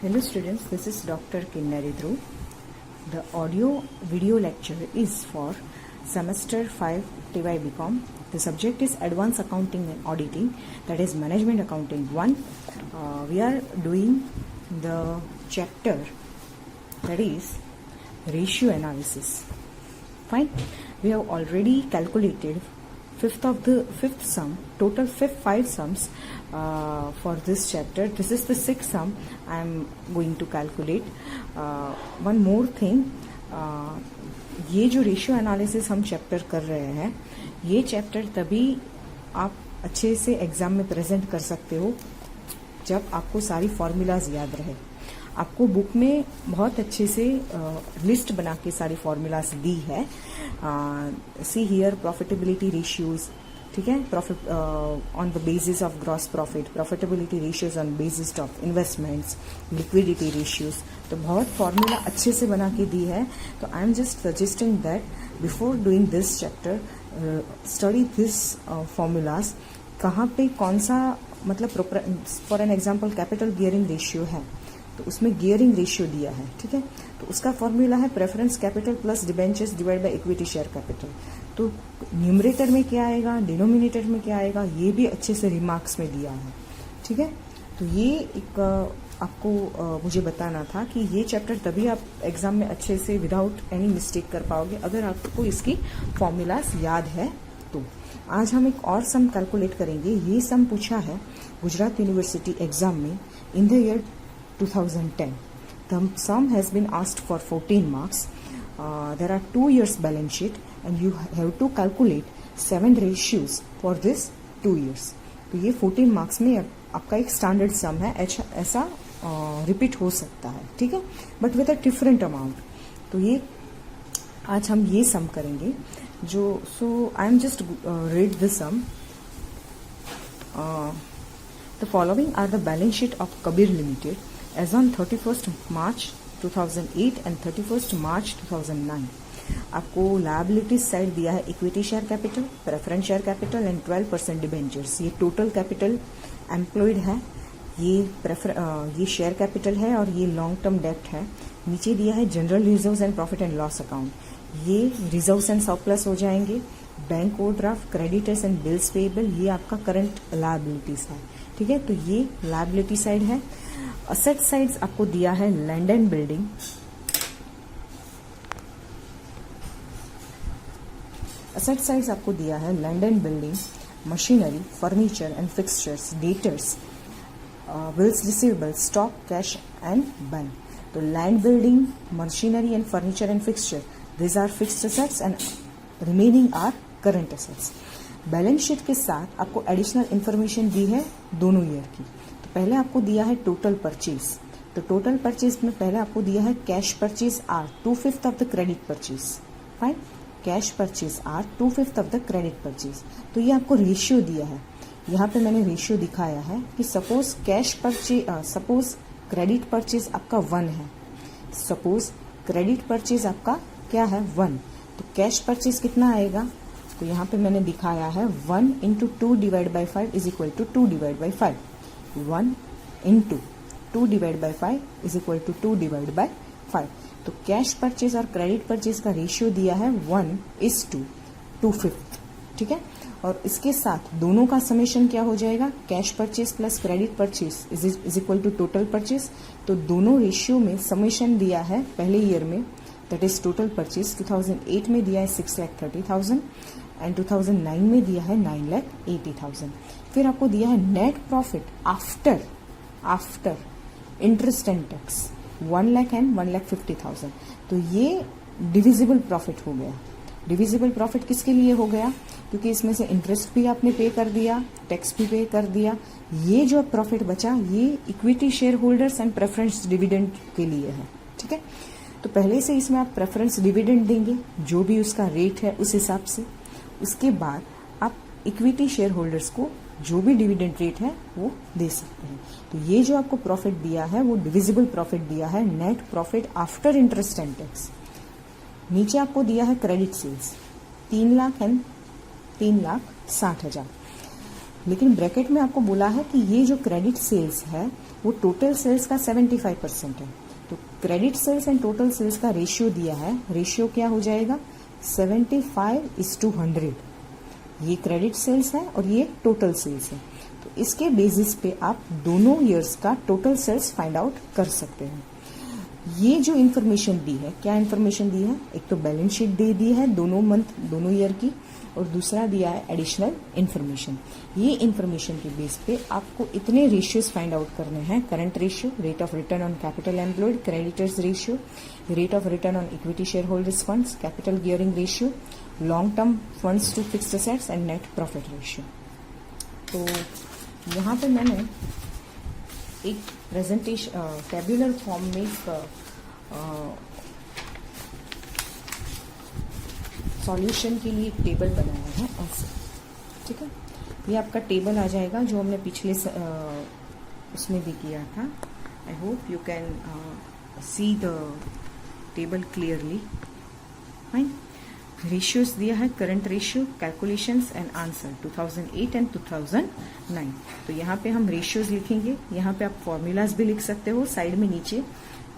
Hello students, this is Dr. Kinnari Dhruv. The audio video lecture is for semester 5 TY BCom. The subject is Advanced Accounting and Auditing, that is Management Accounting 1. We are doing the chapter that is Ratio Analysis. Fine. We have already calculated fifth sum, total five sums for this chapter. This is the sixth sum I am going to calculate. One more thing, ये जो ratio analysis हम chapter कर रहे हैं, ये chapter तभी आप अच्छे से एग्जाम में प्रेजेंट कर सकते हो जब आपको सारी फॉर्मूलाज याद रहे. आपको बुक में बहुत अच्छे से लिस्ट बना के सारी फॉर्मूलाज दी है. सी हियर प्रॉफिटेबिलिटी रेशियोज, ठीक है, profit on the basis of gross profit, profitability ratios on basis of investments, liquidity ratios. तो बहुत फॉर्मूला अच्छे से बना के दी है. तो आई am just suggesting that before doing this chapter study this formulas. कहाँ पे कौन सा, मतलब for an example capital gearing ratio है तो उसमें गियरिंग रेशियो दिया है, ठीक है, तो उसका फॉर्मूला है preference capital plus debentures divide by equity share capital. तो न्यूमरेटर में क्या आएगा, डिनोमिनेटर में क्या आएगा, ये भी अच्छे से रिमार्क्स में दिया है, ठीक है. तो ये एक आपको मुझे बताना था कि ये चैप्टर तभी आप एग्जाम में अच्छे से विदाउट एनी मिस्टेक कर पाओगे अगर आपको इसकी फॉर्मूलाज याद है. तो आज हम एक और सम कैलकुलेट करेंगे. ये सम पूछा है गुजरात यूनिवर्सिटी एग्जाम में in the year 2010. The sum has been asked for 14 marks. There are 2 years balance sheet and you have to calculate 7 ratios for this 2 years. तो ये 14 marks में आपका एक स्टैंडर्ड सम है. ऐसा रिपीट हो सकता है, ठीक है, but with a different amount. तो ये आज हम ये सम करेंगे जो, so I am just read the sum. The following are the balance sheet of Kabir Limited as on 31st March 2008 and 31st March 2009. आपको लायबिलिटीज साइड दिया है equity share capital, preference share capital and 12% debentures. ये total capital employed है, ये share capital है और ये long term डेप्ट है. नीचे दिया है general reserves and profit and loss account. ये रिजर्व्स एंड सरप्लस हो जाएंगे. Bank overdraft, creditors and bills payable, ये आपका करंट लायबिलिटीज है, ठीक है. तो ये लायबिलिटी साइड है. असेट साइड्स आपको दिया है land and building, asset sides आपको दिया है land and building, machinery, furniture and fixtures, debtors, bills receivable, stock, cash and bank. तो land, building, machinery and furniture and fixture, this are fixed assets and remaining are current assets. Balance sheet के साथ आपको additional information दी है दोनों year की. तो पहले आपको दिया है टोटल परचेज. तो टोटल परचेज में पहले आपको दिया है cash purchase are 2/5 of the credit purchase. Fine, cash purchase are 2/5 of the credit purchase. तो ये आपको रेशियो दिया है. यहाँ पे मैंने रेशियो दिखाया है कि suppose cash purchase, suppose credit purchase आपका 1 है, सपोज क्रेडिट परचेज आपका क्या है 1, तो कैश परचेज कितना आएगा. तो यहाँ पे मैंने दिखाया है 1 × 2 divide by 5 is equal to 2 divide by 5. 1 × 2 divide by 5 is equal to 2 divide by 5. तो कैश परचेज और क्रेडिट परचेज का रेशियो दिया है 1:2/5, ठीक है. और इसके साथ दोनों का समेशन क्या हो जाएगा, cash purchase plus credit purchase is equal to total purchase. तो दोनों रेशियो में समेशन दिया है पहले ईयर में, दैट इज टोटल परचेज. 2008 में दिया है 6,30,000 एंड 2009 में दिया है 9,80,000. फिर आपको दिया है net profit after interest and tax 1 lakh and 1,50,000. तो ये डिविजिबल प्रॉफिट हो गया. डिविजिबल प्रॉफिट किसके लिए हो गया, क्योंकि इसमें से इंटरेस्ट भी आपने पे कर दिया, टैक्स भी पे कर दिया. ये जो प्रॉफिट बचा ये equity share holders and preference dividend के लिए है, ठीक है. तो पहले से इसमें आप प्रेफरेंस डिविडेंड देंगे जो भी उसका रेट है उस हिसाब से. उसके बाद आप इक्विटी शेयर होल्डर्स को जो भी डिविडेंड रेट है वो दे सकते हैं. तो ये जो आपको प्रॉफिट दिया है वो डिविजिबल प्रॉफिट दिया है, net profit after interest and tax. नीचे आपको दिया है क्रेडिट सेल्स 3 लाख एंड 3,60,000. लेकिन ब्रैकेट में आपको बोला है कि ये जो क्रेडिट सेल्स है वो टोटल सेल्स का 75% है। तो credit sales and total sales का रेशियो दिया है, रेशियो क्या हो जाएगा 75:100। ये क्रेडिट सेल्स है और ये टोटल सेल्स है। तो इसके बेसिस पे आप दोनों ईयर्स का टोटल सेल्स फाइंड आउट कर सकते हैं। ये जो इन्फॉर्मेशन दी है, क्या इन्फॉर्मेशन दी है, एक तो बैलेंस शीट दे दी है दोनों मंथ दोनों ईयर की, और दूसरा दिया है एडिशनल इन्फॉर्मेशन। ये इन्फॉर्मेशन के बेस पे आपको इतने रेशियोज फाइंड आउट करने हैं। Current ratio, rate of return on capital employed, creditors ratio, rate of return on equity share holders funds, capital gearing ratio, long term funds to fixed assets and net profit ratio. तो यहाँ पे मैंने एक presentation tabular form में solution के लिए एक table बनाया है ऐसे, ठीक है। ये आपका टेबल आ जाएगा जो हमने पिछले उसमें भी किया था। I hope you can see the table clearly. Fine. Ratios दिया है, current ratio, calculations and answer 2008 and 2009। तो यहाँ पे हम रेशियोज लिखेंगे, यहाँ पे आप फॉर्मूलाज भी लिख सकते हो साइड में नीचे।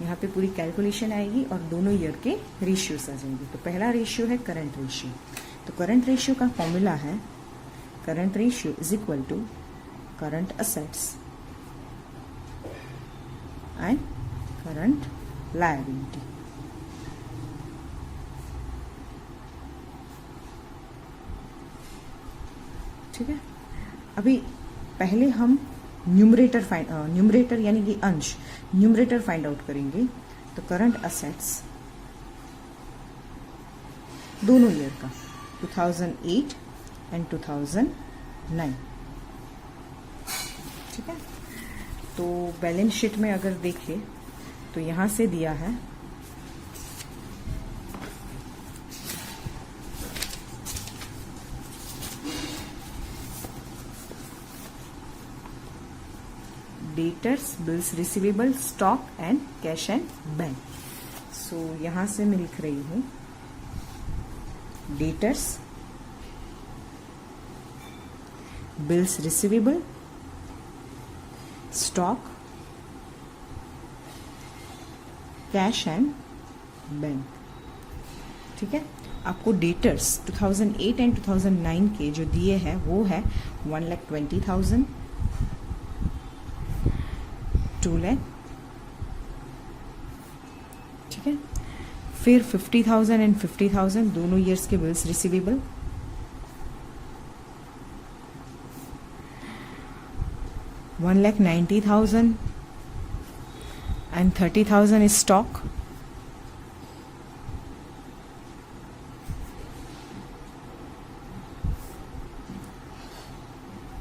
यहाँ पे पूरी कैलकुलेशन आएगी और दोनों ईयर के रेशियोज आ जाएंगे। तो पहला रेशियो है करंट रेशियो। तो करंट रेशियो का फॉर्मूला है current ratio is equal to current assets and current liability. ठीक है। अभी पहले हम न्यूमरेटर यानी कि अंश, न्यूमरेटर फाइंड आउट करेंगे। तो करंट असेट्स दोनों ईयर का 2008 एंड 2009, ठीक है। तो बैलेंस शीट में अगर देखें तो यहां से दिया है debtors, bills receivable, stock and cash and bank. So यहां से मैं लिख रही हूं debtors, bills receivable, stock, cash and bank, ठीक है। आपको डेटर्स 2008 एंड 2009 के जो दिए हैं वो है 1,20,000, 2 लाख, ठीक है। फिर 50,000 एंड 50,000 दोनों ईयर्स के bills receivable, 1,90,000 and 30,000 is stock,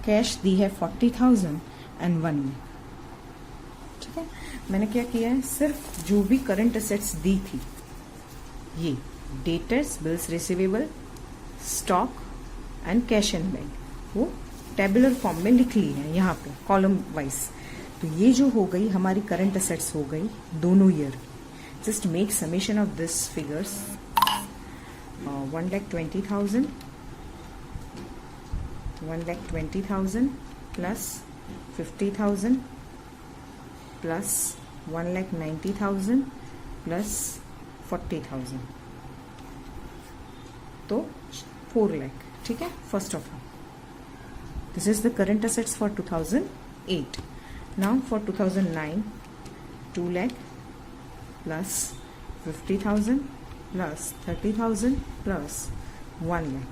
cash दी है 40,000 एंड 1 लाख, ठीक है। मैंने क्या किया है, सिर्फ जो भी करंट एसेट्स दी थी, ये debtors, bills receivable, stock and cash and bank, वो टेबुलर फॉर्म में लिख ली है यहाँ पे कॉलम वाइज। तो ये जो हो गई हमारी करंट एसेट्स हो गई दोनों year. Just make summation of this figures. 1,20,000 plus 50,000 plus 1,90,000 plus 40,000, तो 4 लाख, ठीक है। First of all this is the current assets for 2008। Now for 2009 2 lakh plus 50,000 plus 30,000 plus 1 lakh,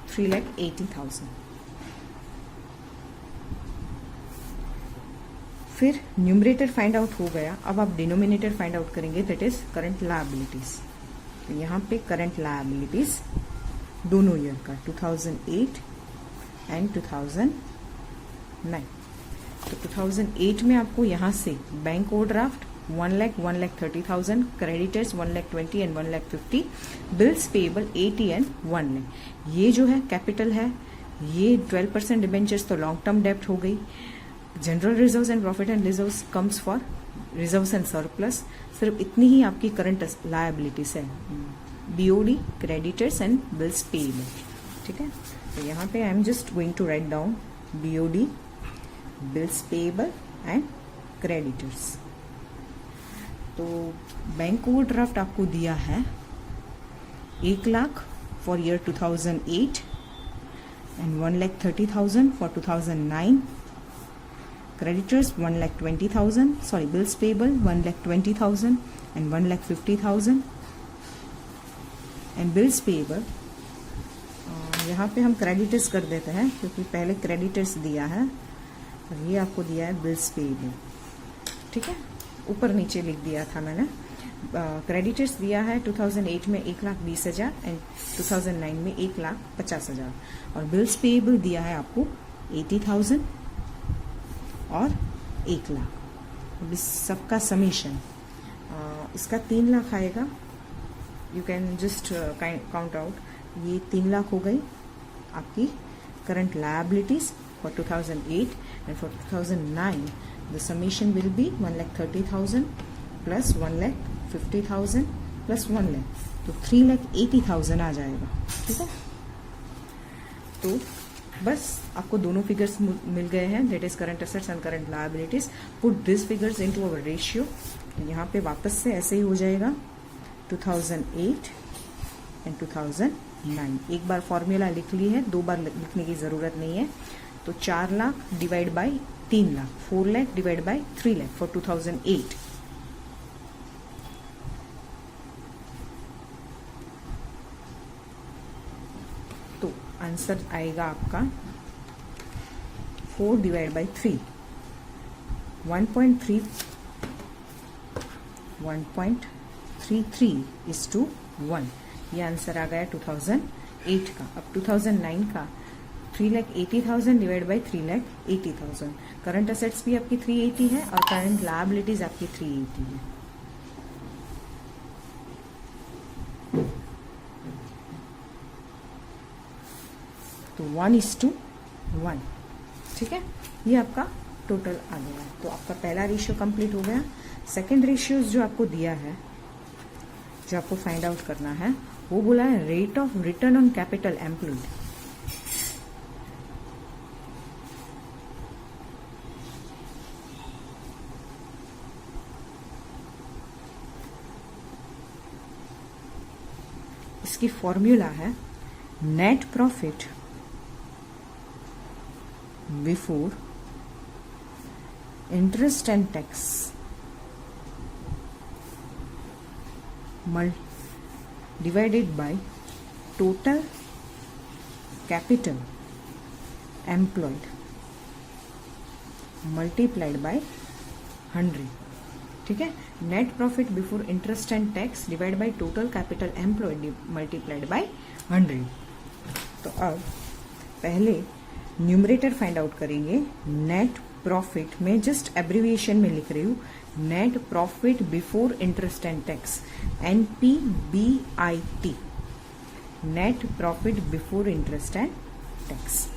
3,80,000। फिर न्यूमरेटर फाइंड आउट हो गया। अब आप डिनोमिनेटर फाइंड आउट करेंगे, दैट इज करंट लायबिलिटीज। तो यहाँ पे करंट लायबिलिटीज दोनों ईयर का 2008 एंड 2009। तो 2008 में आपको यहाँ से bank overdraft 1 lakh, 1,30,000, creditors 1,20,000 and 1,50,000, bills payable 80 and 1 lakh. ये जो है कैपिटल है, ये 12% डिबेंचर्स, तो लॉन्ग टर्म डेप्ट हो गई। General reserves and profit and reserves comes for reserves and surplus. सिर्फ इतनी ही आपकी करंट लायबिलिटीज है, BOD, creditors and bills payable, ठीक है। तो यहाँ पे I am just going to write down BOD, bills payable and creditors. तो बैंक ओवरड्राफ्ट आपको दिया है 1 lakh for year 2008 and 1,30,000 for 2009. Creditors 1,20,000. Sorry, bills payable 1,20,000 and 1,50,000. And bills payable यहाँ पे हम क्रेडिटर्स कर देते हैं क्योंकि पहले क्रेडिटर्स दिया है और ये आपको दिया है बिल्स पेएबल। ठीक है, ऊपर नीचे लिख दिया था मैंने। क्रेडिटर्स दिया है 2008 में 1,20,000 एंड 2009 में 1,50,000 और बिल्स पेएबल दिया है आपको 80,000 और 1 लाख। अब इस सबका समीशन इसका 3 लाख आएगा। You can just count out, ये 3 लाख हो गई आपकी current liabilities for 2008 and for 2009 the summation will be 1,30,000 plus 1,50,000 plus 1 lakh, तो 3,80,000 आ जाएगा। ठीक है, तो बस आपको दोनों फिगर्स मिल गए हैं, that is current assets and current liabilities. Put this figures into our ratio. यहाँ पे वापस से ऐसे ही हो जाएगा 2008 एंड 2009। एक बार फॉर्मूला लिख ली है, 2 बार लिखने की जरूरत नहीं है। तो 4 lakh divide by 3 lakh, 4 lakh divide by 3 lakh for 2008। तो आंसर आएगा आपका 4 डिवाइड बाई 3, 1.33:1। ये आंसर आ गया 2008 का। अब 2009 का 3,80,000 डिवाइड बाई 3,80,000। करंट असेट्स भी आपकी 380 है और करंट लायबिलिटीज आपकी 380 है। तो 1:1। ठीक है, ये आपका टोटल आ गया। तो आपका पहला रेशियो कंप्लीट हो गया। सेकंड रेशियो जो आपको दिया है, जो आपको फाइंड आउट करना है, वो बोला है rate of return on capital employed. इसकी फॉर्मूला है net profit before interest and tax divided by total capital employed multiplied by 100। ठीक है, net profit before interest and tax divide by total capital employed multiplied by 100। तो अब पहले numerator find out करेंगे। Net profit में just abbreviation में लिख रही हूँ, net profit before interest and tax, NPBIT, net profit before interest and tax.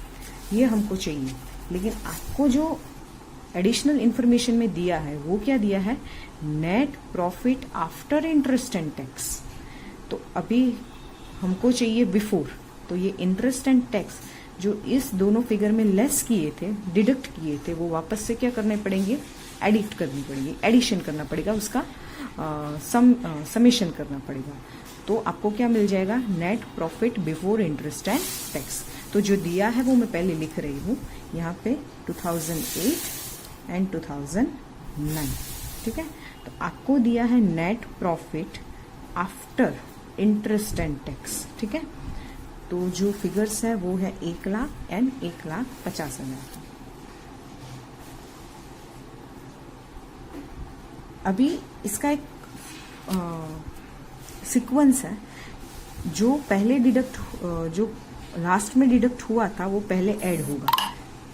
ये हमको चाहिए, लेकिन आपको जो एडिशनल इंफॉर्मेशन में दिया है वो क्या दिया है, net profit after interest and tax. तो अभी हमको चाहिए बिफोर, तो ये इंटरेस्ट एंड टैक्स जो इस दोनों फिगर में लेस किए थे, डिडक्ट किए थे, वो वापस से क्या करने पड़ेंगे, एडिट करनी पड़ेगी, एडिशन करना पड़ेगा, उसका समेशन करना पड़ेगा। तो आपको क्या मिल जाएगा, net profit before interest and tax. तो जो दिया है वो मैं पहले लिख रही हूँ यहाँ पे 2008 एंड 2009। ठीक है, तो आपको दिया है net profit after interest and tax. ठीक है, तो जो फिगर्स है वो है 1 लाख एंड 1,50,000। अभी इसका एक सीक्वेंस है, जो पहले डिडक्ट, जो लास्ट में डिडक्ट हुआ था वो पहले ऐड होगा।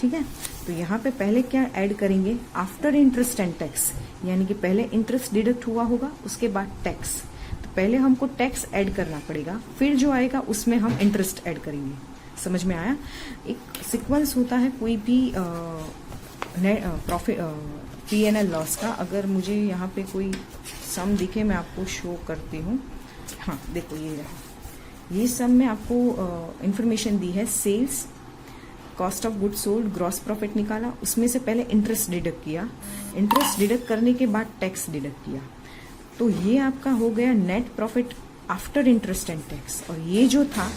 ठीक है, तो यहाँ पे पहले क्या ऐड करेंगे, आफ्टर इंटरेस्ट एंड टैक्स, यानी कि पहले इंटरेस्ट डिडक्ट हुआ होगा, उसके बाद टैक्स। तो पहले हमको टैक्स ऐड करना पड़ेगा, फिर जो आएगा उसमें हम इंटरेस्ट ऐड करेंगे। समझ में आया? एक सीक्वेंस होता है कोई भी प्रॉफिट P&L लॉस का। अगर मुझे यहाँ पे कोई सम दिखे मैं आपको शो करती हूँ। हाँ देखो, ये रहा, ये सब में आपको इंफॉर्मेशन दी है। Sales, cost of good sold, gross profit निकाला, उसमें से पहले इंटरेस्ट डिडक्ट किया, इंटरेस्ट डिडक्ट करने के बाद टैक्स डिडक्ट किया, तो ये आपका हो गया net profit after interest and tax. और ये जो था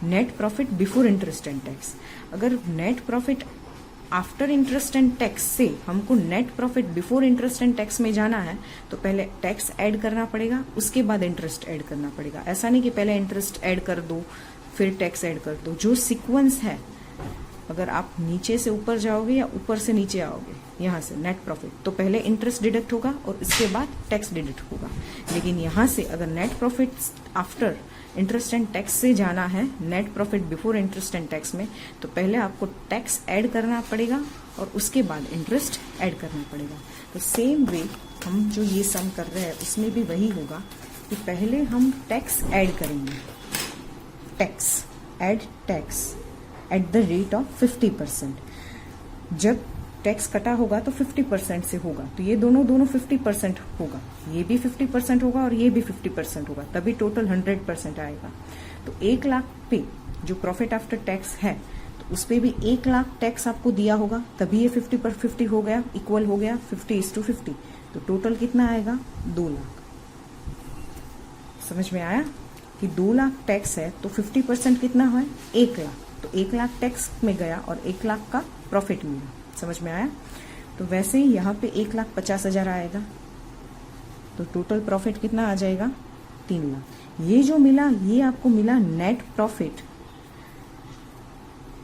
net profit before interest and tax. अगर net profit after interest and tax से हमको net profit before interest and tax में जाना है तो पहले टैक्स ऐड करना पड़ेगा, उसके बाद इंटरेस्ट ऐड करना पड़ेगा। ऐसा नहीं कि पहले इंटरेस्ट ऐड कर दो फिर टैक्स ऐड कर दो। जो सीक्वेंस है, अगर आप नीचे से ऊपर जाओगे या ऊपर से नीचे आओगे, यहाँ से नेट प्रॉफिट, तो पहले इंटरेस्ट डिडक्ट होगा और इसके बाद टैक्स डिडक्ट होगा। लेकिन यहाँ से अगर net profit after interest and tax से जाना है net profit before interest and tax में, तो पहले आपको टैक्स ऐड करना पड़ेगा और उसके बाद इंटरेस्ट ऐड करना पड़ेगा। तो सेम वे हम जो ये सम कर रहे हैं उसमें भी वही होगा कि पहले हम टैक्स ऐड करेंगे, tax add tax at the rate of 50%। जब टैक्स कटा होगा तो 50% से होगा, तो ये दोनों 50% होगा, ये भी 50% होगा और ये भी 50% होगा, तभी टोटल 100% आएगा। तो 1 लाख पे जो प्रॉफिट आफ्टर टैक्स है तो उस पे भी 1 लाख टैक्स आपको दिया होगा, तभी ये 50 हो गया, इक्वल हो गया 50:50। तो टोटल कितना आएगा? 2 लाख। समझ में आया कि 2 लाख टैक्स है तो 50% कितना है? 1 लाख। तो 1 लाख टैक्स में गया और 1 लाख का प्रॉफिट मिला। समझ में आया? तो वैसे ही यहाँ पे 1,50,000 आएगा, तो टोटल प्रॉफिट कितना आ जाएगा? 3 लाख। ये जो मिला ये आपको मिला नेट प्रॉफिट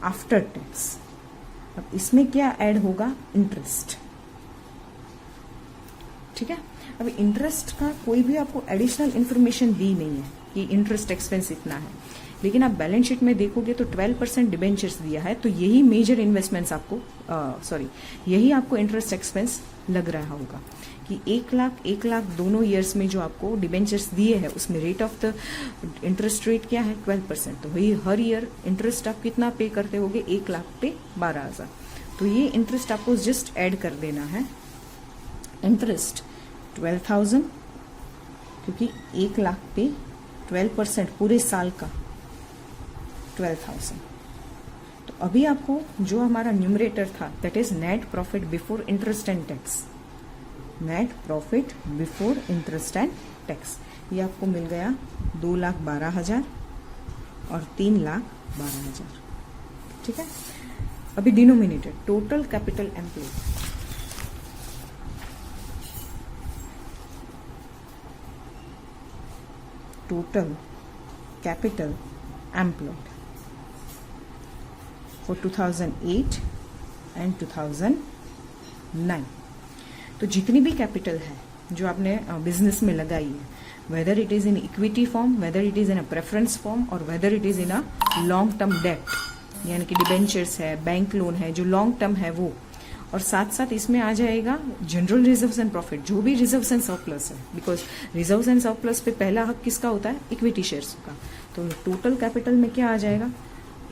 आफ्टर टैक्स। अब इसमें क्या ऐड होगा? इंटरेस्ट। ठीक है। अब इंटरेस्ट का कोई भी आपको एडिशनल इंफॉर्मेशन दी नहीं है कि इंटरेस्ट एक्सपेंस इतना है, लेकिन आप बैलेंस शीट में देखोगे तो 12% डिबेंचर्स दिया है, तो यही मेजर इन्वेस्टमेंट्स आपको यही आपको इंटरेस्ट एक्सपेंस लग रहा होगा कि 1 लाख दोनों ईयर्स में जो आपको डिबेंचर्स दिए हैं उसमें rate of the interest rate क्या है? 12%। तो वही हर ईयर इंटरेस्ट आप कितना पे करते होगे? 1 लाख पे 12,000। तो ये इंटरेस्ट आपको जस्ट ऐड कर देना है। इंटरेस्ट 12,000, क्योंकि 1 लाख पे 12% पूरे साल का 12,000। तो अभी आपको जो हमारा न्यूमरेटर था that is net profit before interest and tax, net profit before interest and tax, ये आपको मिल गया 2,12,000 और 3,12,000। ठीक है। अभी denominator total capital employed, total capital employed for 2008 and 2009। तो जितनी भी कैपिटल है जो आपने बिजनेस में लगाई है, whether it is in equity form, whether it is in a preference form और whether it is in a long term डेप्ट, यानी कि डिबेंचर्स है, बैंक लोन है, जो लॉन्ग टर्म है वो, और साथ साथ इसमें आ जाएगा जनरल रिजर्व्स एंड प्रॉफिट, जो भी रिजर्व्स एंड सरप्लस है, बिकॉज रिजर्व्स एंड सरप्लस पे पहला हक किसका होता है? इक्विटी शेयर्स का। तो टोटल कैपिटल में क्या आ जाएगा?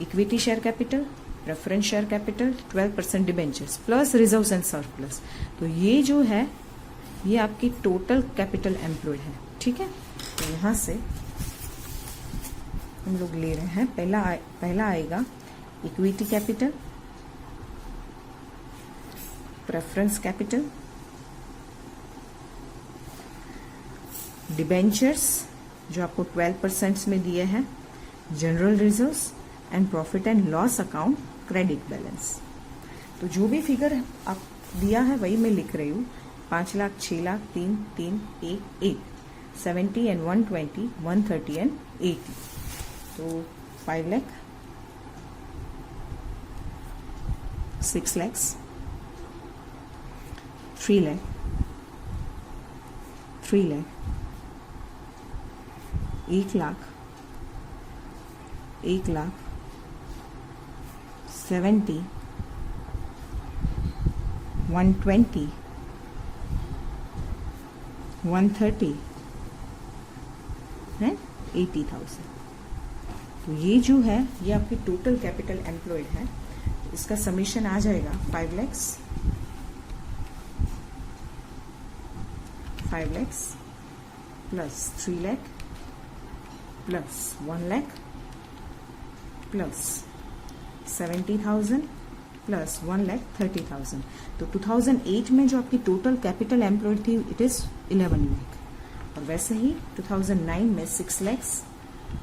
Equity share capital, preference share capital, 12% debentures plus reserves and surplus. तो ये जो है ये आपकी टोटल कैपिटल एम्प्लॉयड है। ठीक है। तो यहां से हम लोग ले रहे हैं, पहला आएगा equity capital, preference capital, debentures जो आपको 12% में दिए हैं, general reserves and profit and loss account, credit balance. तो जो भी फिगर आप दिया है वही मैं लिख रही हूँ। 5 लाख, 6 लाख, 3, 3, 1, 1, 70 and 120, 130 and 80। तो 5 lakh, 6 lakhs, 3 lakh, 3 lakh, 1 lakh, 1 lakh, 70, 120, 130 है 80,000। तो ये जो है ये आपकी टोटल कैपिटल एम्प्लॉयड है। इसका समीशन आ जाएगा 5 lakhs, 5 lakhs plus 3 lakh plus 1 lakh plus 70,000 plus 1,30,000। तो 2008 में जो आपकी टोटल कैपिटल एम्प्लॉयड थी इट इज 11 लाख, और वैसे ही 2009 में 6 lakh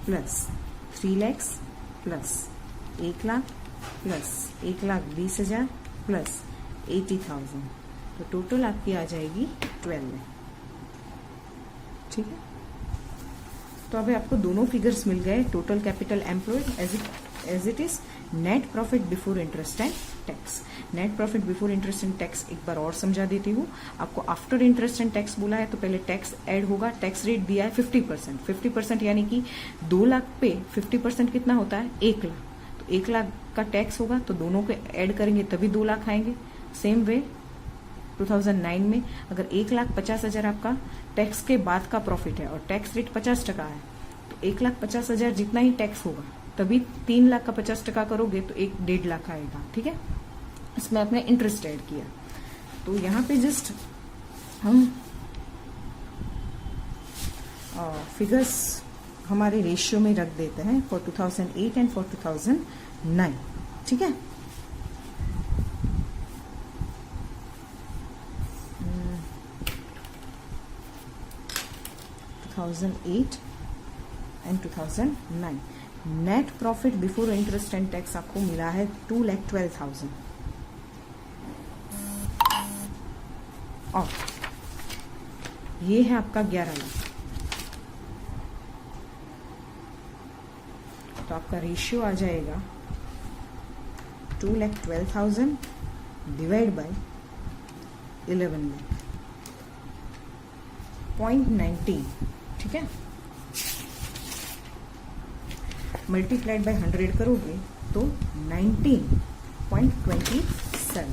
plus 3 lakh plus 1 lakh plus 1,20,000 plus 80,000, तो टोटल आपकी आ जाएगी 12 लाख। ठीक है, तो अभी आपको दोनों फिगर्स मिल गए, total capital employed as it is net profit before interest and tax. Net profit before interest and tax एक बार और समझा देती हूँ आपको। आफ्टर इंटरेस्ट एंड टैक्स बोला है तो पहले टैक्स ऐड होगा। टैक्स रेट दिया है 50%। 50% यानी कि 2 लाख पे 50% कितना होता है? 1 लाख। तो 1 लाख का टैक्स होगा, तो दोनों को ऐड करेंगे तभी 2 लाख आएंगे। सेम वे 2009 में अगर 1,50,000 आपका टैक्स के बाद का प्रॉफिट है और टैक्स रेट 50% है, तो 1,50,000 जितना ही टैक्स होगा, तभी 3 लाख का 50% करोगे तो 1.5 लाख आएगा। ठीक है, इसमें आपने इंटरेस्ट ऐड किया। तो यहाँ पे जस्ट हम फिगर्स हमारे रेशियो में रख देते हैं फॉर 2008 एंड फॉर 2009। ठीक है, and 2009 net profit before interest and tax आपको मिला है 2,12,000, और ये है आपका 11 लाख। तो आपका रेशियो आ जाएगा 2,12,000 डिवाइड बाय 11 लाख, 0.19। ठीक है, मल्टीप्लाइड बाय 100 करोगे तो 19.27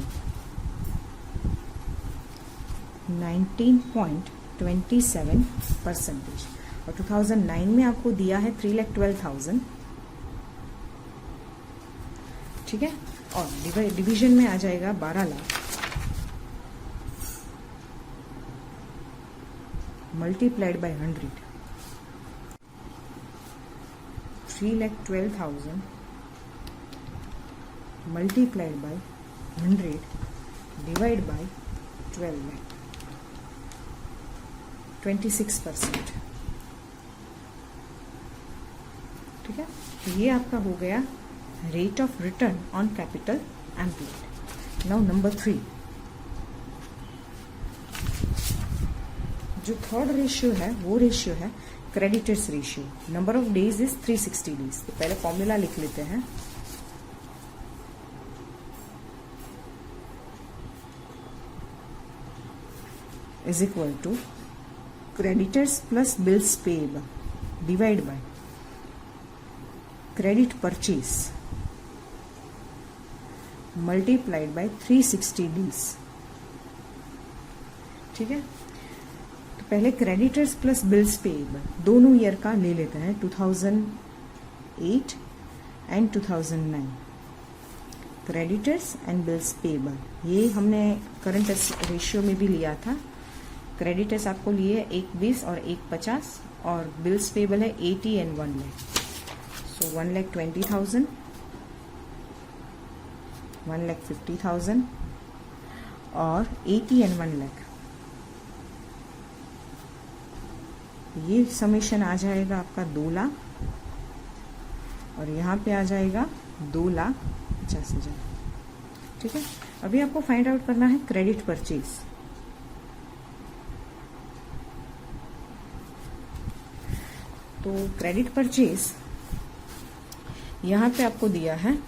19.27%। और 2009 में आपको दिया है 3,12,000। ठीक है, और डिवीजन में आ जाएगा 12 lakh multiplied by 100, 3,12,000 multiplied by 100 divide by 12 lakh, 26%। ठीक है, तो ये आपका हो गया rate of return on capital employed. Now number 3, जो थर्ड रेशियो है वो रेशियो है creditors ratio. Number of days is 360 days. तो पहले फॉर्मूला लिख लेते हैं। Is equal to creditors plus bills payable divide by credit purchase multiplied by 360 days. ठीक है, तो पहले क्रेडिटर्स प्लस बिल्स पेएबल दोनों ईयर का ले लेते हैं, 2008 and 2009। Creditors and bills payable ये हमने करंट रेशियो में भी लिया था। क्रेडिटर्स आपको लिए 1,20 और 1,50 और बिल्स पेएबल है 80 एंड 1 लाख। सो 1,20,000, 1,50,000 और 80 एंड 1 लाख। ये समेशन आ जाएगा आपका 2 लाख और यहाँ पे आ जाएगा 2,50,000। ठीक है, अभी आपको फाइंड आउट करना है क्रेडिट परचेज। तो क्रेडिट परचेज यहाँ पे आपको दिया है,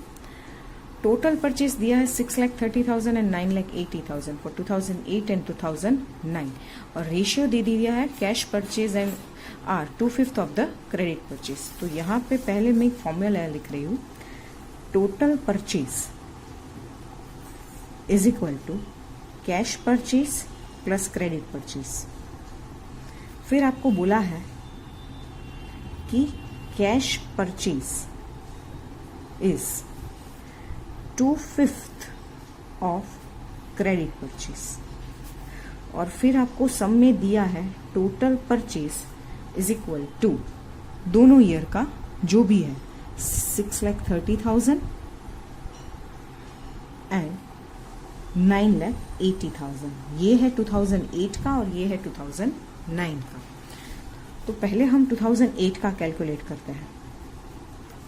टोटल परचेज दिया है 6,30,000 एंड 9,80,000 फॉर 2008 एंड 2009, और रेशियो दे दिया है cash purchase and are 2/5 of the credit purchase. तो यहाँ पे पहले मैं एक फॉर्मूला लिख रही हूँ, total purchase is equal to cash purchase plus credit purchase. फिर आपको बोला है कि cash purchase is 2/5 of credit purchase, और फिर आपको सम में दिया है total purchase is equal to दोनों ईयर का जो भी है 6,30,000 एंड 9,80,000। ये है 2008 का और ये है 2009 का। तो पहले हम 2008 का कैलकुलेट करते हैं,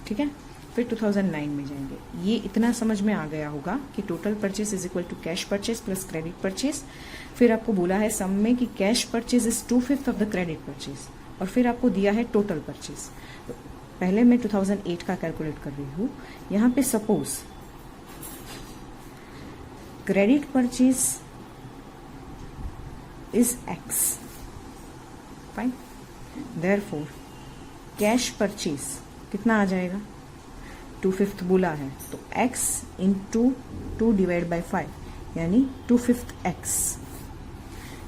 ठीक है, फिर 2009 में जाएंगे। ये इतना समझ में आ गया होगा कि total purchase is equal to cash purchase plus credit purchase. फिर आपको बोला है सम में कि cash purchase is 2/5 of the credit purchase, और फिर आपको दिया है टोटल परचेस। तो पहले मैं 2008 का कैलकुलेट कर रही हूँ। यहाँ पे suppose credit purchase is X, fine. Therefore cash purchase कितना आ जाएगा, 2/5 बोला है, तो X इंटू 2 डिवाइड बाई 5 यानी 2/5 X।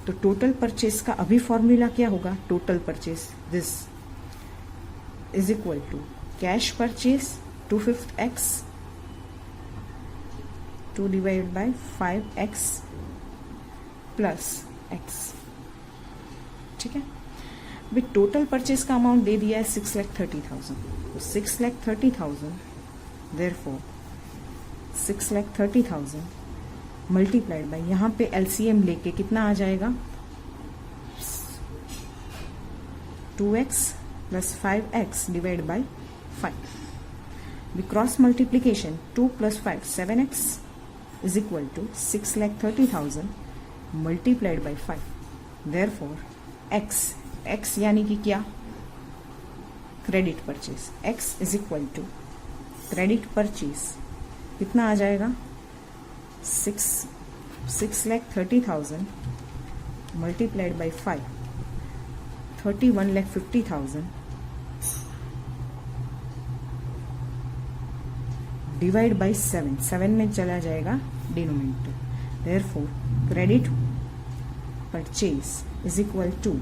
तो टोटल परचेस का अभी फॉर्मूला क्या होगा, total purchase this is equal to cash purchase 2/5 X 2 divide by 5X plus X, ठीक है। अभी टोटल परचेस का अमाउंट दे दिया है 6,30,000, तो 6,30,000 देयरफॉर 6,30,000 मल्टीप्लाइड बाई, यहाँ पे एलसीएम लेके कितना आ जाएगा, 2X plus 5X divide by 5। Cross multiplication 2 plus 5 7X is equal to 6,30,000 multiplied by 5। Therefore X यानी कि क्या, credit purchase, X is equal to credit purchase कितना आ जाएगा, 6,30,000 मल्टीप्लाइड बाई 5 31,50,000 डिवाइड बाई 7 में चला जाएगा denominator. Therefore credit purchase is equal to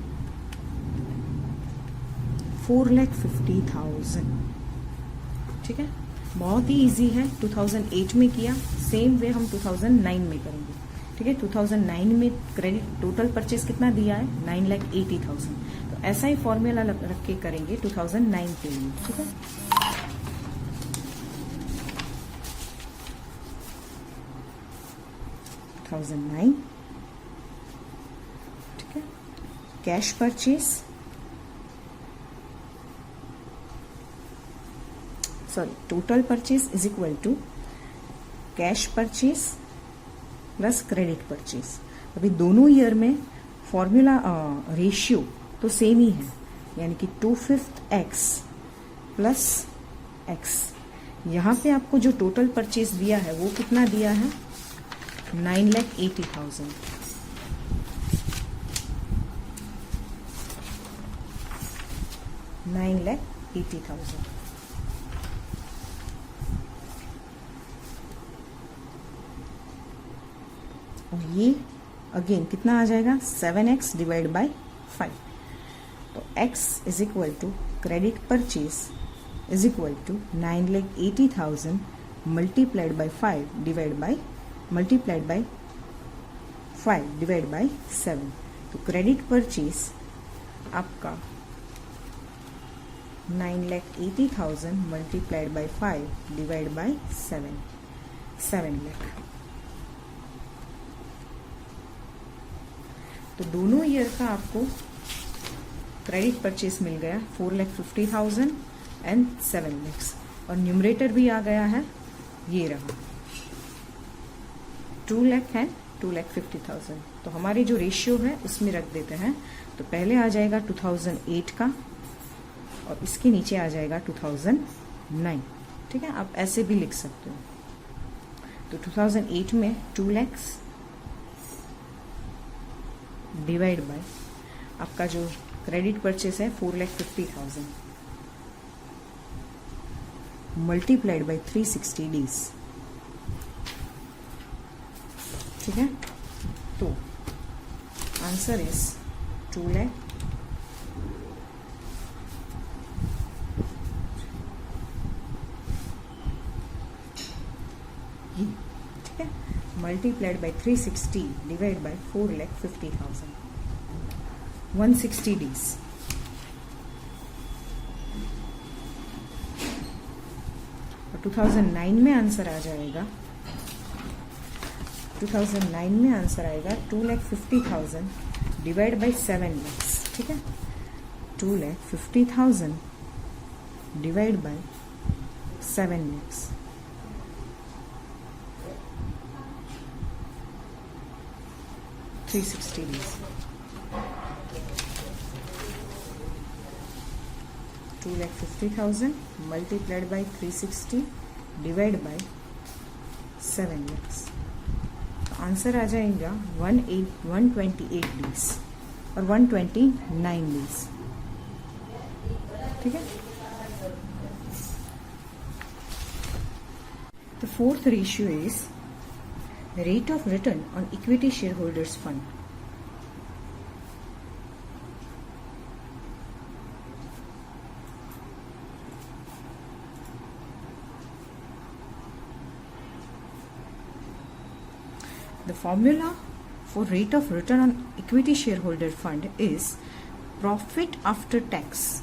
4,50,000, ठीक है। बहुत ही इजी है, 2008 में किया, सेम वे हम 2009 में करेंगे, ठीक है। 2009 में क्रेडिट टोटल परचेस कितना दिया है, 9,80,000। तो ऐसा ही फॉर्मूला रख के करेंगे 2009 के लिए, ठीक है। ठीक है, cash purchase total purchase is equal to cash purchase plus credit purchase. अभी दोनों ईयर में फॉर्मूला रेशियो तो सेम ही है, यानी कि 2/5 X प्लस X। यहाँ पे आपको जो टोटल परचेस दिया है वो कितना दिया है, 9,80,000। और ये अगेन कितना आ जाएगा, 7X डिवाइड बाई 5। तो X is equal to credit purchase is equal to 9,80,000 multiplied by 5 divide by 7। तो क्रेडिट परचेस आपका 9,80,000 multiplied by 5 divide by 7 lakh. तो दोनों ईयर का आपको क्रेडिट परचेस मिल गया 4,50,000 एंड 7 lakhs, और न्यूमरेटर भी आ गया है, ये रहा 2 lakh एंड 2,50,000। तो हमारी जो रेशियो है उसमें रख देते हैं। तो पहले आ जाएगा 2008 का और इसके नीचे आ जाएगा 2009, ठीक है। आप ऐसे भी लिख सकते हो। तो 2008 में 2 lakhs डिवाइड बाय आपका जो क्रेडिट परचेस है 4,50,000 मल्टीप्लाइड बाय 360 डेज, ठीक है। तो आंसर इज 2 lakh ठीक है, multiplied by 360 divide by 4,50,000 160 days. 2009 में आंसर आ जाएगा, 2009 में आंसर आएगा 2,50,000 डिवाइड बाई 7 lakhs, ठीक है, 2,50,000 divide by 7 lakhs, $360 days, 2,50,000 multiplied by 360 divided by 7 lakhs. तो आंसर आ जाएगा 128 डेज और 129 डेज, ठीक है. The fourth ratio is the rate of return on equity shareholders fund. The formula for rate of return on equity shareholder fund is profit after tax,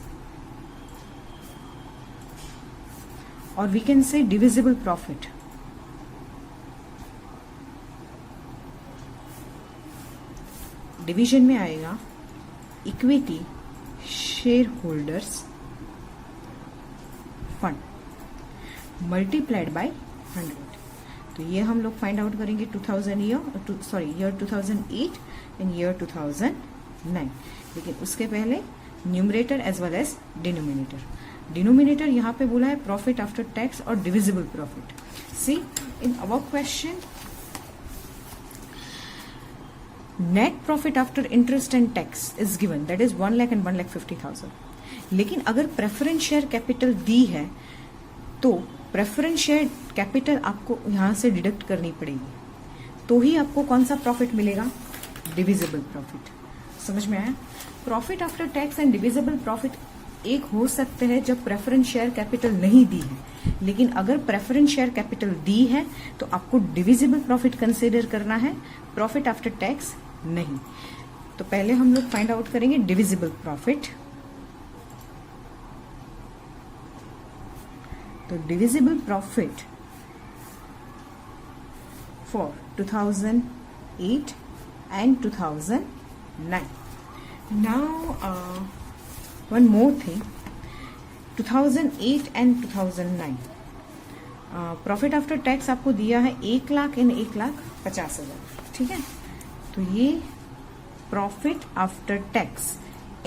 or we can say divisible profit. Division में आएगा equity share holders fund multiplied by 100. तो ये हम लोग find out करेंगे year 2008 and year 2009. लेकिन उसके पहले numerator as well as denominator. Denominator यहाँ पे बोला है प्रॉफिट आफ्टर टैक्स और divisible profit. See in our question net profit after interest and tax is given, that is 1 lakh and 1,50,000. लेकिन अगर प्रेफरेंस शेयर कैपिटल दी है तो प्रेफरेंस शेयर कैपिटल आपको यहां से डिडक्ट करनी पड़ेगी, तो ही आपको कौन सा प्रॉफिट मिलेगा, डिविजिबल प्रॉफिट. समझ में आया. Profit after tax and divisible profit एक हो सकते हैं जब प्रेफरेंस शेयर कैपिटल नहीं दी है, लेकिन अगर प्रेफरेंस शेयर कैपिटल दी है तो आपको डिविजिबल प्रॉफिट कंसीडर करना है, प्रॉफिट आफ्टर टैक्स नहीं. तो पहले हम लोग फाइंड आउट करेंगे डिविजिबल प्रॉफिट. तो divisible profit for 2008 and 2009. Now one more thing, 2008 and 2009 profit after tax आपको दिया है 1 लाख एंड 1,50,000, ठीक है. तो ये profit after tax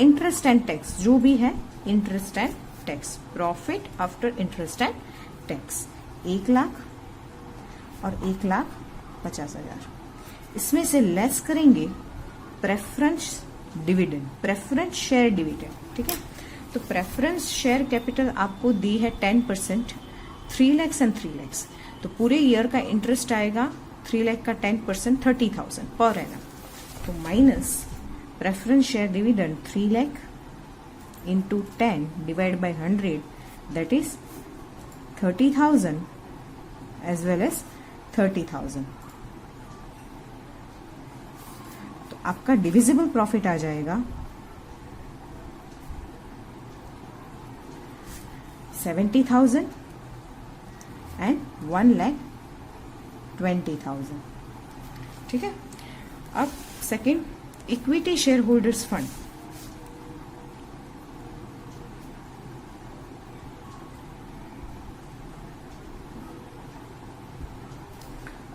interest and tax जो भी है, interest and tax, profit after interest and tax 1 lakh और 1,50,000. इसमें से लेस करेंगे preference dividend, preference share dividend, ठीक है. तो प्रेफरेंस शेयर कैपिटल आपको दी है 10%, 3 lakhs एंड 3 lakhs. तो पूरे ईयर का इंटरेस्ट आएगा 3 लाख का 10% 30,000 पर एनम. तो minus preference share dividend 3 lakh into 10 divided by 100, that is 30,000 as well as 30,000. तो आपका डिविजिबल प्रॉफिट आ जाएगा 70,000 एंड 1,20,000, ठीक है. अब second, equity share holders fund.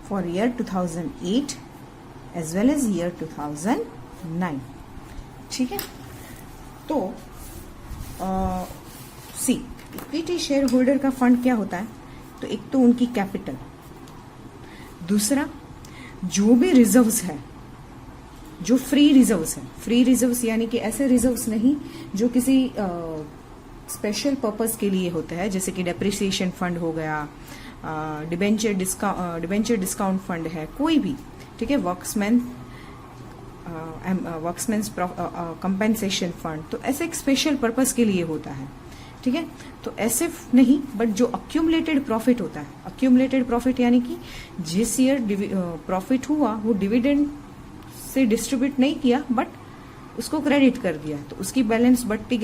For year 2008 as well as year 2009, ठीक है. तो सी इक्विटी शेयर होल्डर का फंड क्या होता है, तो एक तो उनकी कैपिटल, दूसरा जो भी रिजर्व्स है, जो फ्री रिजर्व्स है, फ्री रिजर्व्स यानी कि ऐसे रिजर्व्स नहीं जो किसी स्पेशल पर्पस के लिए होते हैं, जैसे कि डेप्रिसिएशन फंड हो गया, डिबेंचर डिस्काउंट फंड है, कोई भी, ठीक है, वर्क्समैन्स कंपेंसेशन फंड, तो ऐसे एक स्पेशल पर्पस के लिए होता है, ठीक है. तो ऐसे नहीं, बट जो अक्यूमुलेटेड प्रॉफिट होता है, अक्यूमुलेटेड प्रॉफिट यानी कि जिस ईयर प्रॉफिट हुआ वो डिविडेंड से डिस्ट्रीब्यूट नहीं किया, बट उसको क्रेडिट कर दिया, तो उसकी बैलेंस बढ़ती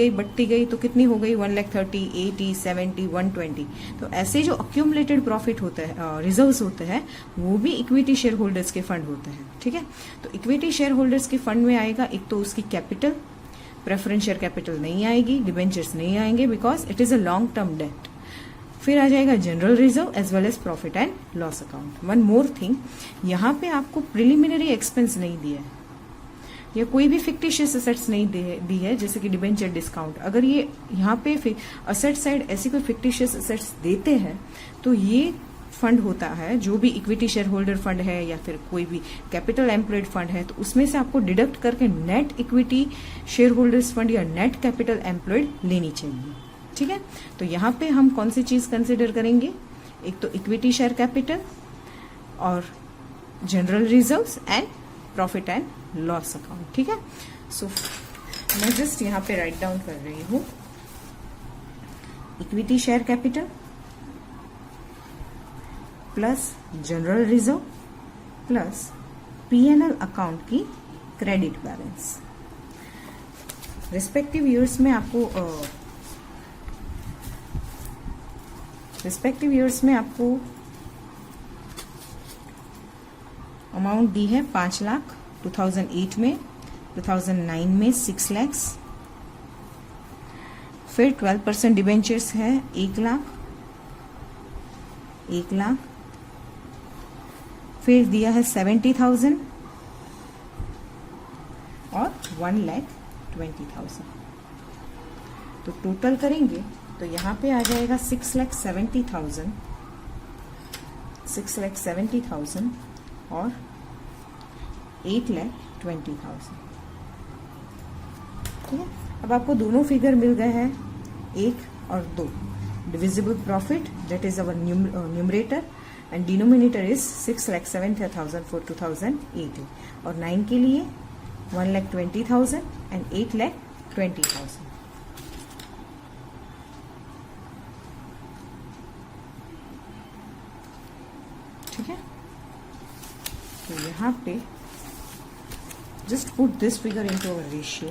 गई तो कितनी हो गई 1,30,000, 80, 70, 120। तो ऐसे जो अक्यूमुलेटेड प्रॉफिट होता है, रिजर्व्स होते हैं, वो भी इक्विटी शेयर होल्डर्स के फंड होते हैं। ठीक है, तो इक्विटी शेयर होल्डर्स के फंड में आएगा एक तो उसकी कैपिटल, प्रेफरेंस शेयर कैपिटल नहीं आएगी, डिबेंचर्स नहीं आएंगे because it is a long term debt. फिर आ जाएगा general reserve as well as profit and loss account. One more thing, यहाँ पे आपको प्रिलिमिनरी एक्सपेंस नहीं दिया है या कोई भी फिक्टिशियस असेट्स नहीं दी है, जैसे कि डिबेंचर डिस्काउंट। अगर ये यहाँ पे असेट साइड ऐसी कोई फिक्टिशियस असेट्स देते हैं तो ये फंड होता है, जो भी इक्विटी शेयर होल्डर फंड है या फिर कोई भी कैपिटल एम्प्लॉयड फंड है, तो उसमें से आपको डिडक्ट करके net equity share holders fund या नेट कैपिटल एम्प्लॉयड लेनी चाहिए। ठीक है, तो यहाँ पे हम कौन सी चीज कंसिडर करेंगे, एक तो इक्विटी शेयर कैपिटल और general reserves and profit and loss account. ठीक है, सो मैं जस्ट यहाँ पे राइट डाउन कर रही हूँ, equity share capital plus general reserve plus P&L account की क्रेडिट बैलेंस। रिस्पेक्टिव ईयर्स में आपको अमाउंट दी है 5 लाख 2008 में, 2009 में 6 लाख, फिर 12% डिबेंचर्स है 1 लाख, फिर दिया है 70,000 और 1,20,000। तो टोटल करेंगे तो यहाँ पे आ जाएगा 6,70,000 और 8,20,000। ठीक है, अब आपको दोनों फिगर मिल गए हैं, 1 और 2। Divisible profit that is our numerator and denominator is 6,70,000 for 2018 और 9 के लिए 1,20,000 एंड 8,20,000। ठीक है, तो यहाँ पे just put this figure into our ratio.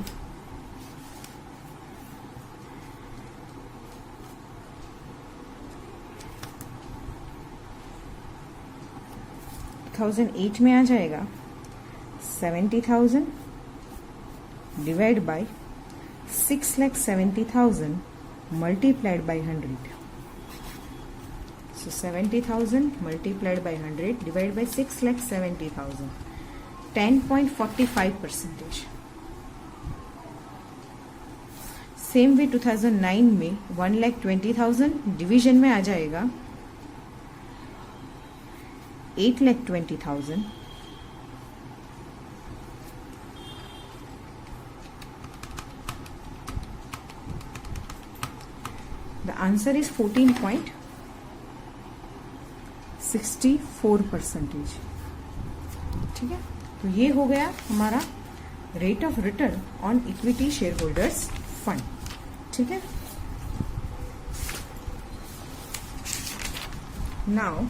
$1,008 में आ जाएगा 70,000 divide by 6,70,000 multiplied by 100. So 70,000 multiplied by 100 divided by 6,70,000. 10.45%. Same way 2009 में 1,20,000 डिवीजन में आ जाएगा 8,20,000 द आंसर इज 14.64%. ठीक है, तो ये हो गया हमारा rate of return on equity share holders fund. ठीक है, नाउ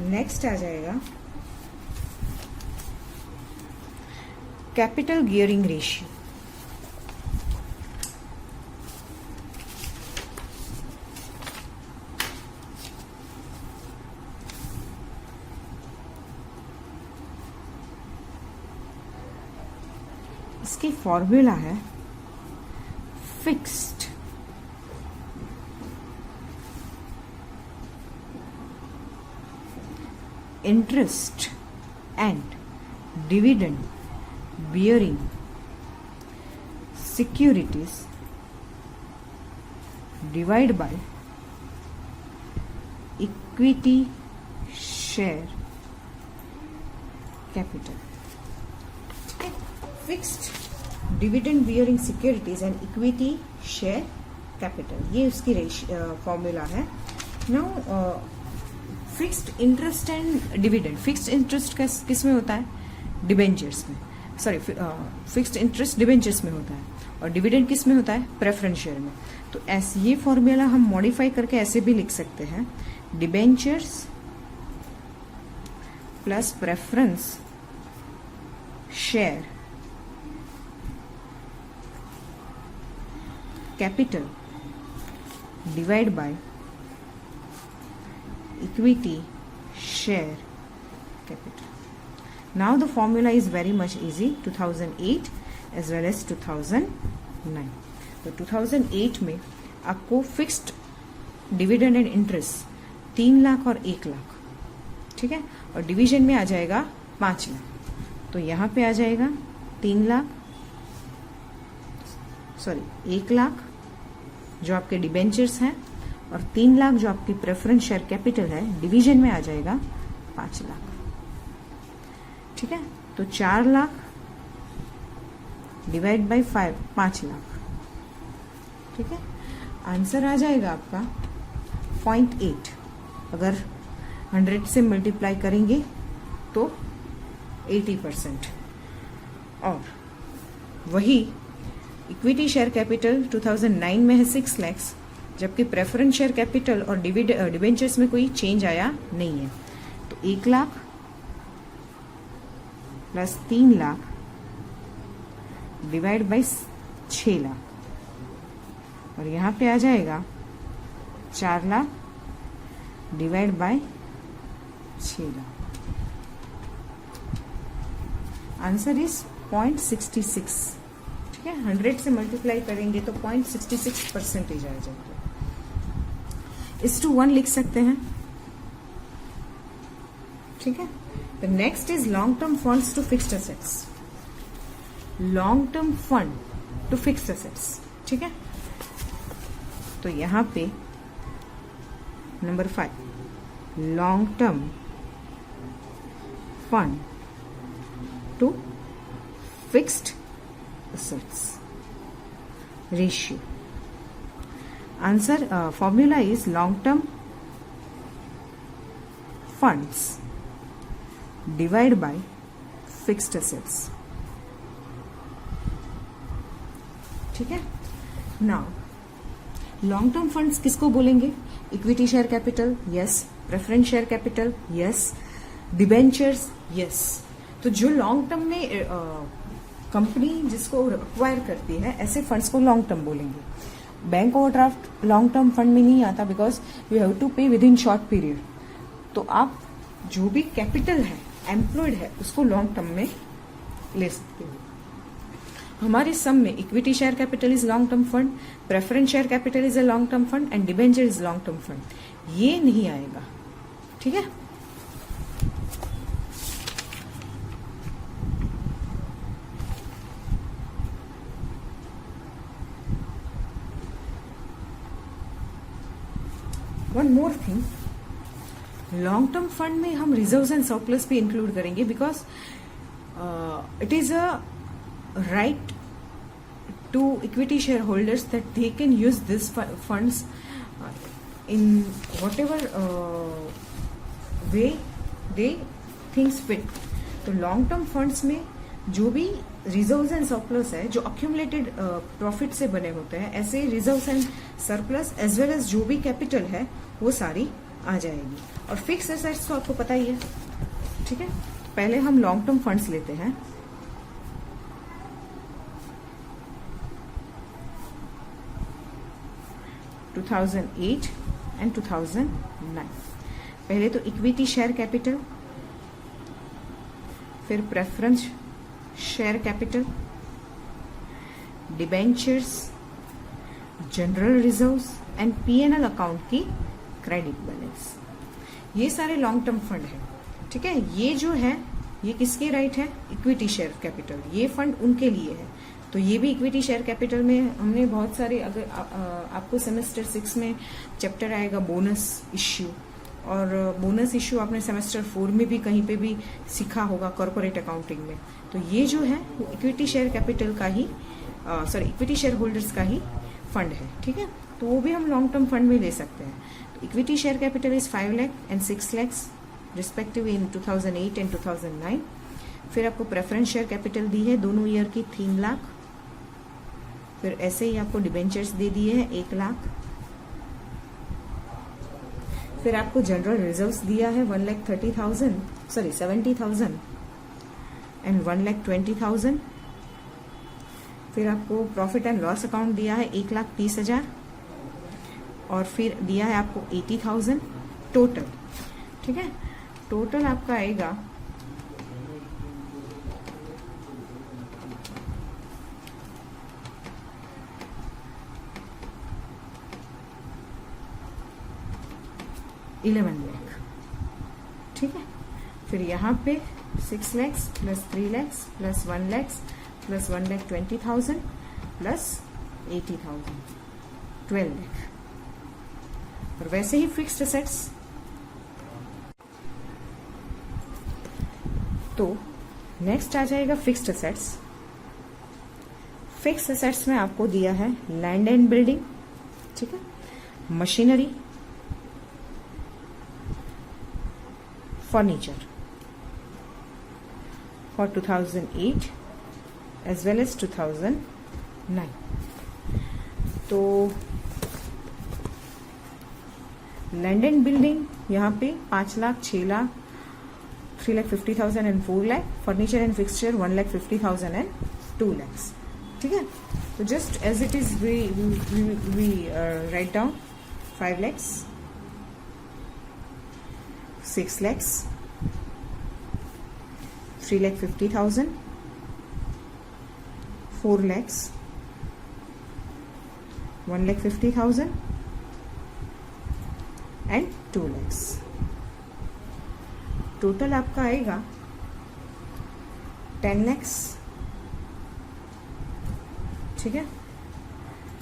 नेक्स्ट आ जाएगा कैपिटल गियरिंग रेशियो. इसकी फॉर्मूला है fixed interest and dividend bearing securities divided by equity share capital. Fixed dividend bearing securities and equity share capital, ये उसकी formula है। Now fixed interest and dividend, fixed interest किस में होता है? Debentures में, सॉरी फिक्स्ड इंटरेस्ट डिबेंचर्स में होता है, और डिविडेंड किस में होता है? प्रेफरेंस शेयर में। तो ऐसे ये फॉर्मूला हम मॉडिफाई करके ऐसे भी लिख सकते हैं, debentures plus preference share capital divide by equity share capital. Now the formula is very much easy, 2008 as well as 2009. तो 2008 में आपको fixed dividend and interest 3 lakh और 1 लाख, ठीक है, और डिवीजन में आ जाएगा 5 लाख। तो यहाँ पे आ जाएगा 3 लाख, सॉरी 1 लाख जो आपके डिबेंचर्स हैं, और 3 लाख जो आपकी प्रेफरेंस शेयर कैपिटल है, डिवीजन में आ जाएगा 5 लाख, ठीक है। तो 4 लाख डिवाइड बाय 5 लाख, ठीक है। आंसर आ जाएगा आपका 0.8। अगर 100 से मल्टीप्लाई करेंगे तो 80%। और वही इक्विटी शेयर कैपिटल 2009 में है 6 लाख, जबकि प्रेफरेंस शेयर कैपिटल और डिबेंचर्स में कोई चेंज आया नहीं है। तो 1 lakh plus 3 lakh divide by 6 lakh, और यहाँ पे आ जाएगा 4 lakh divide by 6 lakh. Answer is 0.66, ठीक है। 100 से मल्टीप्लाई करेंगे तो 0.66% आ जाएगा। इस टू 1 लिख सकते हैं, ठीक है। The next is long-term funds to fixed assets. Long-term fund to fixed assets, ठीक है। तो यहां पे number 5, long-term fund to fixed assets ratio. Answer formula is long-term funds divide by fixed assets, ठीक है। नाउ लॉन्ग टर्म फंड्स किसको बोलेंगे? Equity share capital, yes. Preference share capital, yes. Debentures, yes. तो जो लॉन्ग टर्म में company जिसको acquire करती है, ऐसे फंड्स को लॉन्ग टर्म बोलेंगे। Bank overdraft long term fund में नहीं आता, बिकॉज यू हैव टू पे विद इन शॉर्ट पीरियड। तो आप जो भी कैपिटल है, एम्प्लॉयड है, उसको लॉन्ग टर्म में ले सकते हो। हमारे सम में equity share capital is long term fund, preference share capital is a long term fund and debenture is long term fund. ये नहीं आएगा, ठीक है। One more thing, long term fund में हम रिजर्व्स एंड सरप्लस भी include करेंगे, because it is a right to equity share holders that they can use this funds in whatever way they thinks fit. तो long term funds में जो भी reserves and surplus है, जो accumulated profit से बने होते हैं, ऐसे reserves and surplus as well as जो भी कैपिटल है, वो सारी आ जाएगी। और फिक्स एसेट्स तो आपको पता ही है, ठीक है। पहले हम लॉन्ग टर्म फंड्स लेते हैं। (2008 and 2009) पहले तो इक्विटी शेयर कैपिटल, फिर preference share capital, debentures, general reserves and P&L account की क्रेडिट बैलेंस, ये सारे लॉन्ग टर्म फंड है, ठीक है। ये जो है, ये किसके राइट है? इक्विटी शेयर कैपिटल, ये फंड उनके लिए है। तो ये भी इक्विटी शेयर कैपिटल में हमने बहुत सारे, अगर आपको सेमेस्टर 6 में चैप्टर आएगा बोनस इश्यू, और बोनस इश्यू आपने सेमेस्टर 4 में भी कहीं पे भी सीखा होगा कॉर्पोरेट अकाउंटिंग में। तो ये जो है वो इक्विटी शेयर कैपिटल का ही इक्विटी शेयर होल्डर्स का ही फंड है, ठीक है। तो वो भी हम लॉन्ग टर्म फंड में ले सकते हैं। तो equity share capital is 5 lakh and 6 lakh respectively in 2008 and 2009। फिर आपको प्रेफरेंस शेयर कैपिटल दी है दोनों ईयर की 3 लाख। फिर ऐसे ही आपको डिबेंचर्स दे दिए हैं 1 लाख। फिर आपको जनरल रिजर्व्स दिया है 70,000 एंड 1,20,000। फिर आपको प्रॉफिट एंड लॉस अकाउंट दिया है 1,30,000 और फिर दिया है आपको 80,000 टोटल, ठीक है। टोटल आपका आएगा 11 लाख, ठीक है। फिर यहाँ पे 6 lakh plus 3 lakh plus 1 lakh plus 1,20,000 plus 80,000 12 lakh. और वैसे ही फिक्स्ड एसेट्स, तो नेक्स्ट आ जाएगा फिक्स्ड एसेट्स। फिक्स्ड एसेट्स में आपको दिया है लैंड एंड बिल्डिंग, ठीक है, machinery, furniture for 2008 as well as 2009। तो लैंड एंड बिल्डिंग यहाँ पे 5 lakh, 6 lakh, 3,50,000 and 4 lakh. Furniture and fixture 1,50,000 and 2 lakh, ठीक है। तो just as it is we write down 5 lakh, 6 lakh, 3,50,000, 4 lakhs, 1,50,000 and 2 lakhs। Total आपका आएगा 10 lakhs, ठीक है।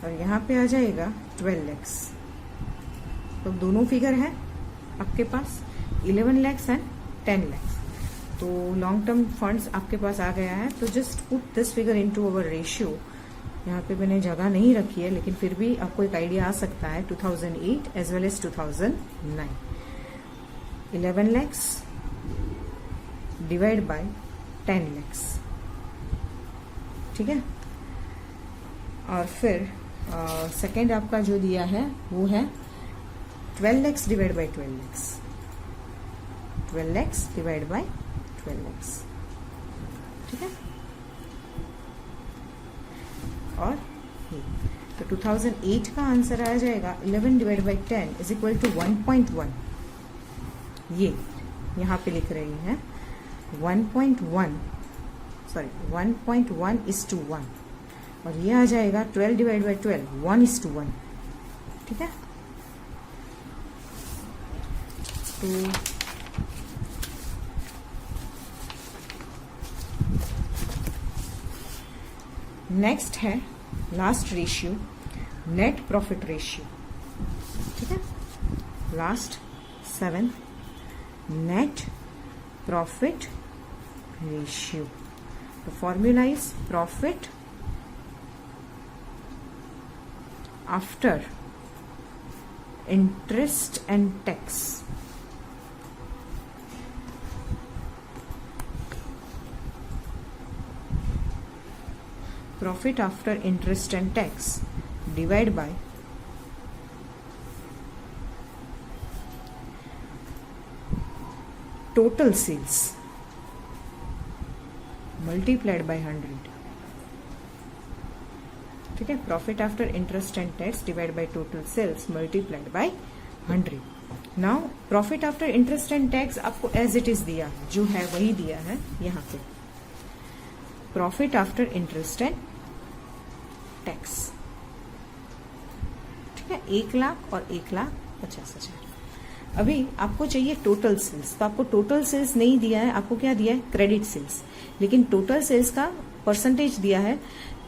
और यहाँ पे आ जाएगा 12 lakhs। तो दोनों फिगर है आपके पास 11 lakhs एंड 10 lakhs। तो लॉन्ग टर्म फंड्स आपके पास आ गया है। तो just put this figure into our ratio. यहाँ पे मैंने जगह नहीं रखी है, लेकिन फिर भी आपको एक आइडिया आ सकता है 2008 as well as 2009। 11 lakhs divide by 10 lakhs, ठीक है। और फिर सेकेंड आपका जो दिया है वो है 12 lakhs divide by 12 lakhs, 12 lakhs divide by 12 lakhs, ठीक है। और तो 2008 का आंसर आ जाएगा 11 divide by 10 is equal to 1.1। ये यहाँ पे लिख रही हैं 1.1 is to 1। और ये आ जाएगा 12 डिवाइड बाई 12 1:1, ठीक है। तो नेक्स्ट है last ratio, net profit ratio, ठीक है। Last 7 net profit ratio. तो formula is profit after interest and tax. Profit after interest and tax divide by total sales multiplied by 100, ठीक है। Profit after interest and tax divide by total sales multiplied by 100। Now profit after interest and tax आपको as it is दिया है, जो है वही दिया है यहाँ पे। Profit after interest and tax, ठीक है, 1 लाख और 1,50,000। अभी आपको चाहिए टोटल सेल्स, तो आपको टोटल सेल्स नहीं दिया है, आपको क्या दिया है क्रेडिट सेल्स। लेकिन टोटल सेल्स का परसेंटेज दिया है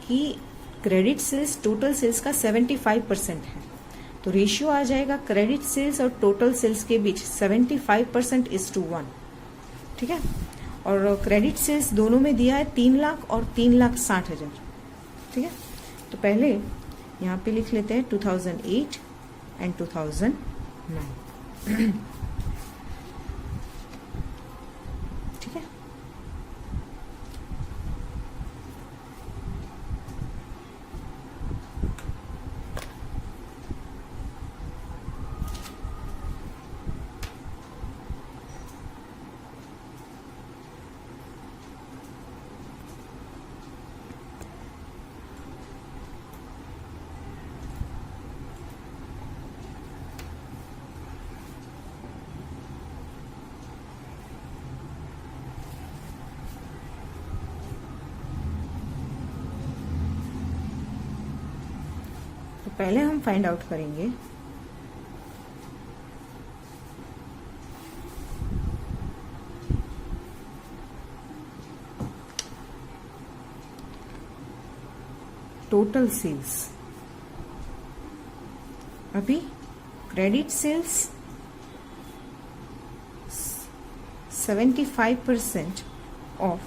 कि क्रेडिट सेल्स टोटल सेल्स का 75% है। तो रेशियो आ जाएगा क्रेडिट सेल्स और टोटल सेल्स के बीच 75% is to 1, ठीक है। और क्रेडिट सेल्स दोनों में दिया है 3 लाख और 3,60,000। ठीक है, तो पहले यहाँ पे लिख लेते हैं 2008 एंड 2009। ठीक है, तो पहले हम फाइंड आउट करेंगे टोटल सेल्स। अभी credit sales 75% of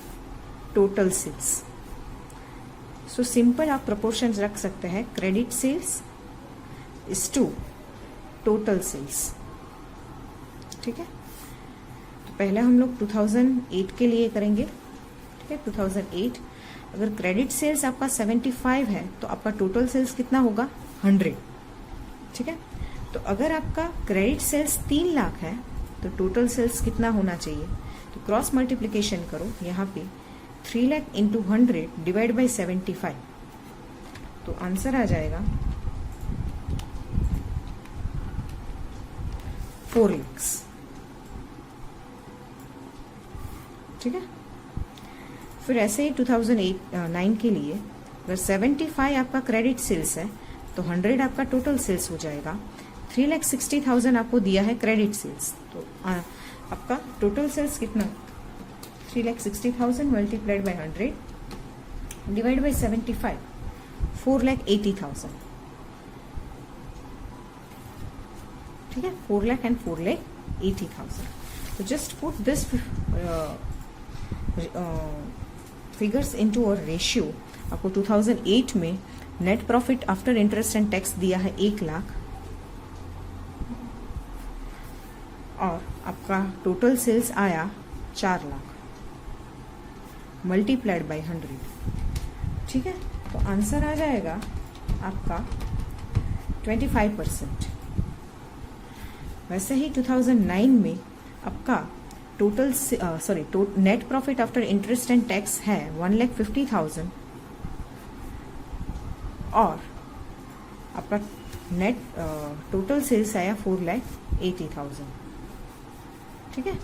total sales. So simple आप प्रोपोर्शन रख सकते हैं, credit sales is to total sales. ठीक है, तो पहले हम लोग 2008 के लिए करेंगे। ठीक है, 2008 अगर क्रेडिट सेल्स आपका 75 है तो आपका टोटल सेल्स कितना होगा, 100। ठीक है, तो अगर आपका क्रेडिट सेल्स 3 लाख है तो टोटल सेल्स कितना होना चाहिए, तो क्रॉस मल्टीप्लीकेशन करो यहाँ पे 3 लाख इंटू 100 डिवाइड बाई 75, तो आंसर आ जाएगा 4 लाख। ठीक है, फिर ऐसे ही 2009 के लिए अगर 75 आपका क्रेडिट सेल्स है तो 100 आपका टोटल सेल्स हो जाएगा। 3,60,000 आपको दिया है क्रेडिट सेल्स, तो आपका टोटल सेल्स कितना, 3,60,000 मल्टीप्लाइड बाय 100 डिवाइड बाय 75, 4,80,000। ठीक है, 4 लाख एंड 4,80,000। तो just put this figures into a ratio. आपको 2008 में net profit after interest and tax दिया है 1 लाख और आपका टोटल सेल्स आया 4 लाख मल्टीप्लाइड बाय 100। ठीक है, तो आंसर आ जाएगा आपका 25%। वैसे ही 2009 में आपका total net profit after interest and tax है 1,50,000 और आपका नेट टोटल सेल्स आया 4,80,000। ठीक है,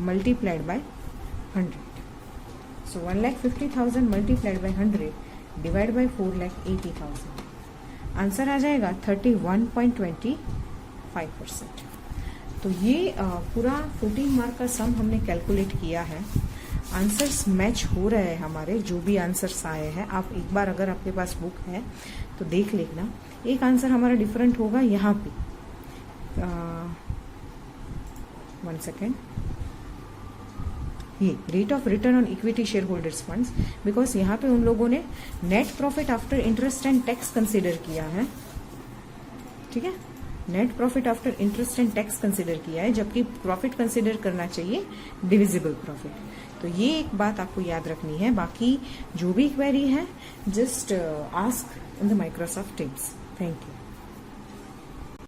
multiplied by 100, so 1,50,000 multiplied by 100 divide by 4,80,000, answer आ जाएगा 31.25%। तो ये पूरा 14 मार्क का सम हमने कैलकुलेट किया है। आंसर्स मैच हो रहे हैं हमारे, जो भी आंसर्स आए हैं। आप एक बार अगर आपके पास बुक है तो देख लेना। एक आंसर हमारा डिफरेंट होगा यहाँ पे, 1 सेकेंड, ये rate of return on equity share holders funds, because यहाँ पे उन लोगों ने net profit after interest and tax consider किया है। ठीक है, net profit after interest and tax consider किया है, जबकि प्रॉफिट कंसिडर करना चाहिए डिविजिबल प्रॉफिट। तो ये एक बात आपको याद रखनी है। बाकी जो भी क्वेरी है just ask in the Microsoft teams. Thank you.